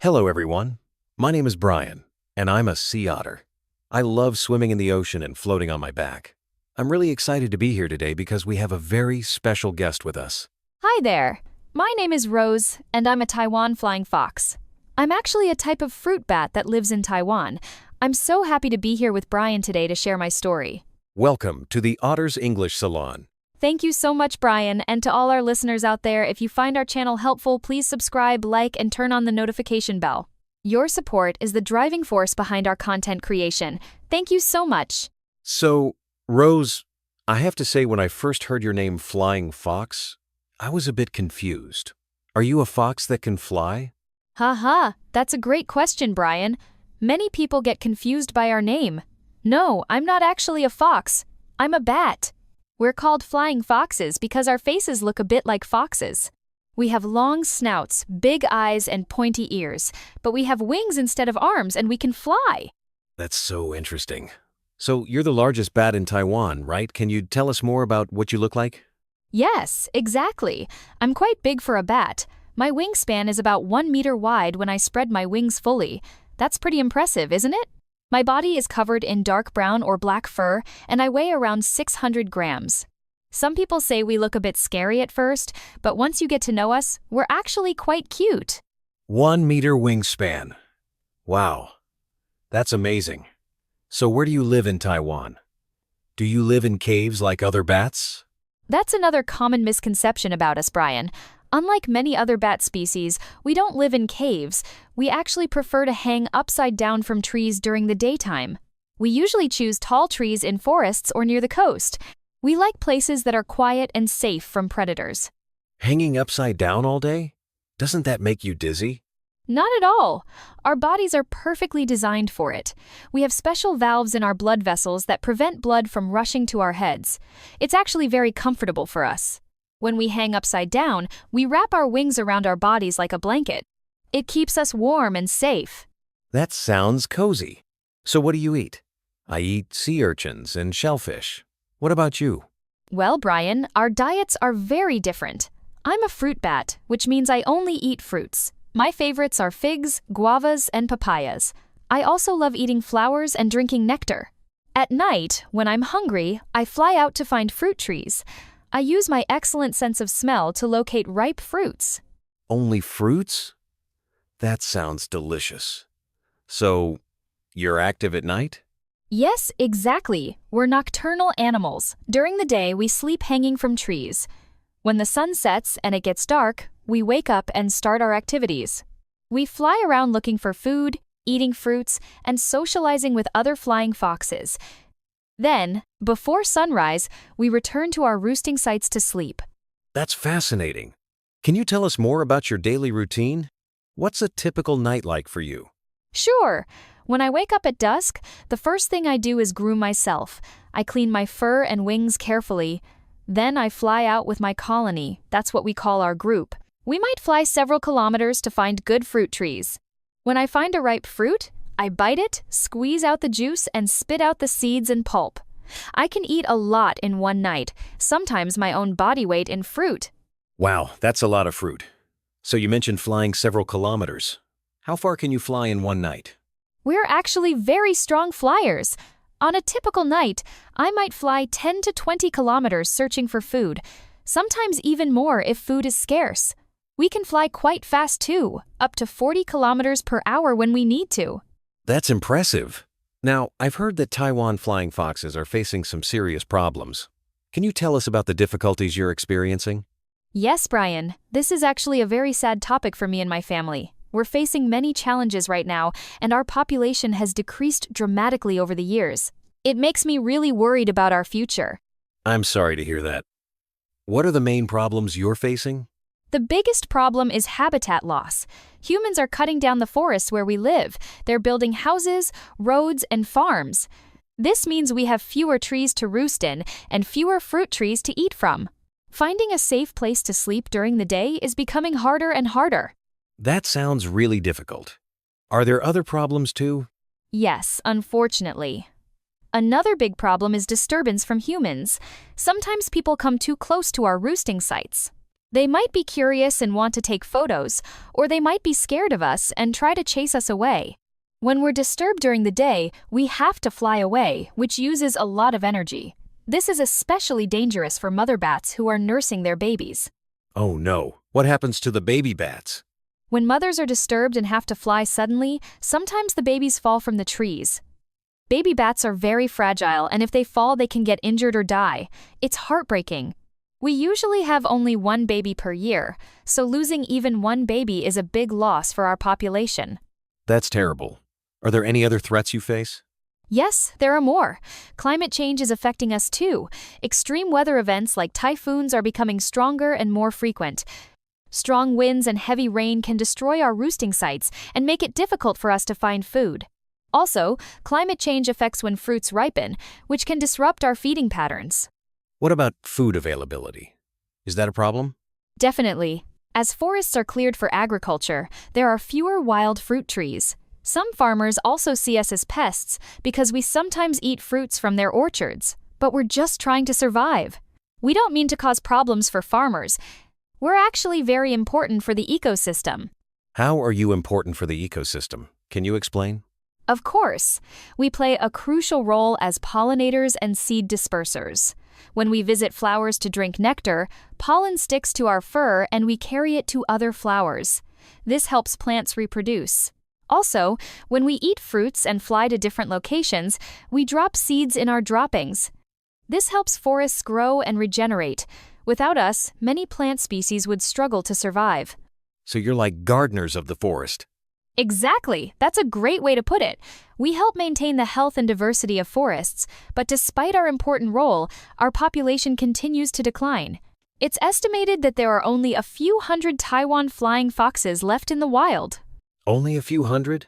Hello, everyone. My name is Brian, and I'm a sea otter. I love swimming in the ocean and floating on my back. I'm really excited to be here today because we have a very special guest with us. Hi there. My name is Rose, and I'm a Taiwan flying fox. I'm actually a type of fruit bat that lives in Taiwan. I'm so happy to be here with Brian today to share my story. Welcome to the Otter's English Salon. Thank you so much, Brian, and to all our listeners out there, if you find our channel helpful, please subscribe, like, and turn on the notification bell. Your support is the driving force behind our content creation. Thank you so much. So, Rose, I have to say when I first heard your name Flying Fox, I was a bit confused. Are you a fox that can fly? Haha, that's a great question, Brian. Many people get confused by our name. No, I'm not actually a fox. I'm a bat. We're called flying foxes because our faces look a bit like foxes. We have long snouts, big eyes, and pointy ears, but we have wings instead of arms and we can fly. That's so interesting. So, you're the largest bat in Taiwan, right? Can you tell us more about what you look like? Yes, exactly. I'm quite big for a bat. My wingspan is about 1 meter wide when I spread my wings fully. That's pretty impressive, isn't it? My body is covered in dark brown or black fur, and I weigh around 600 grams. Some people say we look a bit scary at first, but once you get to know us, we're actually quite cute. 1 meter wingspan. Wow, that's amazing. So where do you live in Taiwan? Do you live in caves like other bats? That's another common misconception about us, Brian. Unlike many other bat species, we don't live in caves. We actually prefer to hang upside down from trees during the daytime. We usually choose tall trees in forests or near the coast. We like places that are quiet and safe from predators. Hanging upside down all day? Doesn't that make you dizzy? Not at all. Our bodies are perfectly designed for it. We have special valves in our blood vessels that prevent blood from rushing to our heads. It's actually very comfortable for us. When we hang upside down, we wrap our wings around our bodies like a blanket. It keeps us warm and safe. That sounds cozy. So what do you eat? I eat sea urchins and shellfish. What about you? Well, Brian, our diets are very different. I'm a fruit bat, which means I only eat fruits. My favorites are figs, guavas, and papayas. I also love eating flowers and drinking nectar. At night, when I'm hungry, I fly out to find fruit trees. I use my excellent sense of smell to locate ripe fruits. Only fruits? That sounds delicious. So, you're active at night? Yes, exactly. We're nocturnal animals. During the day, we sleep hanging from trees. When the sun sets and it gets dark, we wake up and start our activities. We fly around looking for food, eating fruits, and socializing with other flying foxes. Then, before sunrise, we return to our roosting sites to sleep. That's fascinating. Can you tell us more about your daily routine? What's a typical night like for you? Sure. When I wake up at dusk, the first thing I do is groom myself. I clean my fur and wings carefully. Then I fly out with my colony. That's what we call our group. We might fly several kilometers to find good fruit trees. When I find a ripe fruit, I bite it, squeeze out the juice, and spit out the seeds and pulp. I can eat a lot in one night, sometimes my own body weight in fruit. Wow, that's a lot of fruit. So you mentioned flying several kilometers. How far can you fly in one night? We're actually very strong flyers. On a typical night, I might fly 10 to 20 kilometers searching for food, sometimes even more if food is scarce. We can fly quite fast too, up to 40 kilometers per hour when we need to. That's impressive. Now, I've heard that Taiwan flying foxes are facing some serious problems. Can you tell us about the difficulties you're experiencing? Yes, Brian. This is actually a very sad topic for me and my family. We're facing many challenges right now, and our population has decreased dramatically over the years. It makes me really worried about our future. I'm sorry to hear that. What are the main problems you're facing? The biggest problem is habitat loss. Humans are cutting down the forests where we live. They're building houses, roads, and farms. This means we have fewer trees to roost in and fewer fruit trees to eat from. Finding a safe place to sleep during the day is becoming harder and harder. That sounds really difficult. Are there other problems too? Yes, unfortunately. Another big problem is disturbance from humans. Sometimes people come too close to our roosting sites. They might be curious and want to take photos, or they might be scared of us and try to chase us away. When we're disturbed during the day, we have to fly away, which uses a lot of energy. This is especially dangerous for mother bats who are nursing their babies. Oh no, what happens to the baby bats? When mothers are disturbed and have to fly suddenly, sometimes the babies fall from the trees. Baby bats are very fragile, and if they fall, they can get injured or die. It's heartbreaking. We usually have only one baby per year, so losing even one baby is a big loss for our population. That's terrible. Are there any other threats you face? Yes, there are more. Climate change is affecting us too. Extreme weather events like typhoons are becoming stronger and more frequent. Strong winds and heavy rain can destroy our roosting sites and make it difficult for us to find food. Also, climate change affects when fruits ripen, which can disrupt our feeding patterns. What about food availability? Is that a problem? Definitely. As forests are cleared for agriculture, there are fewer wild fruit trees. Some farmers also see us as pests because we sometimes eat fruits from their orchards, but we're just trying to survive. We don't mean to cause problems for farmers. We're actually very important for the ecosystem. How are you important for the ecosystem? Can you explain? Of course, we play a crucial role as pollinators and seed dispersers. When we visit flowers to drink nectar, pollen sticks to our fur and we carry it to other flowers. This helps plants reproduce. Also, when we eat fruits and fly to different locations, we drop seeds in our droppings. This helps forests grow and regenerate. Without us, many plant species would struggle to survive. So you're like gardeners of the forest. Exactly. That's a great way to put it. We help maintain the health and diversity of forests, but despite our important role, our population continues to decline. It's estimated that there are only a few hundred Taiwan flying foxes left in the wild. Only a few hundred?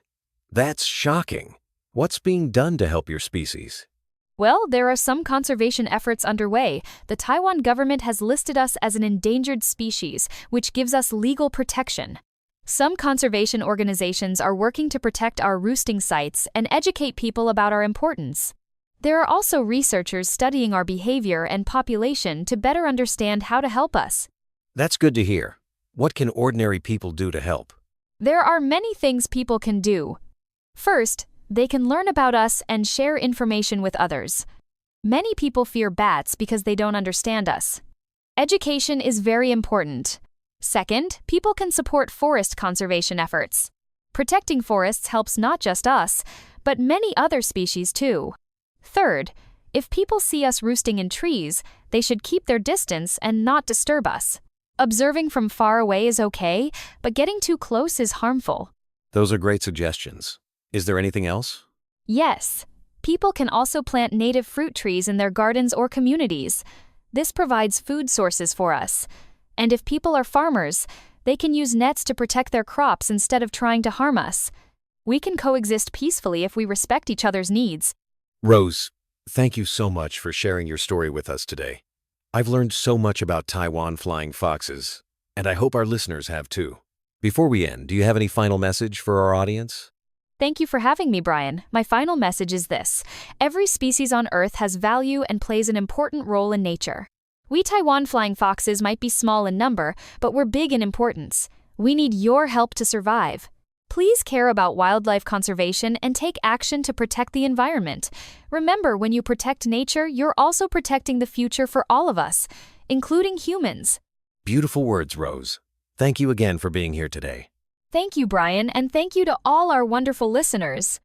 That's shocking. What's being done to help your species? Well, there are some conservation efforts underway. The Taiwan government has listed us as an endangered species, which gives us legal protection. Some conservation organizations are working to protect our roosting sites and educate people about our importance. There are also researchers studying our behavior and population to better understand how to help us. That's good to hear. What can ordinary people do to help? There are many things people can do. First, they can learn about us and share information with others. Many people fear bats because they don't understand us. Education is very important. Second, people can support forest conservation efforts. Protecting forests helps not just us, but many other species too. Third, if people see us roosting in trees, they should keep their distance and not disturb us. Observing from far away is okay, but getting too close is harmful. Those are great suggestions. Is there anything else? Yes. People can also plant native fruit trees in their gardens or communities. This provides food sources for us. And if people are farmers, they can use nets to protect their crops instead of trying to harm us. We can coexist peacefully if we respect each other's needs. Rose, thank you so much for sharing your story with us today. I've learned so much about Taiwan flying foxes, and I hope our listeners have too. Before we end, do you have any final message for our audience? Thank you for having me, Brian. My final message is this: every species on Earth has value and plays an important role in nature. We Taiwan flying foxes might be small in number, but we're big in importance. We need your help to survive. Please care about wildlife conservation and take action to protect the environment. Remember, when you protect nature, you're also protecting the future for all of us, including humans. Beautiful words, Rose. Thank you again for being here today. Thank you, Brian, and thank you to all our wonderful listeners.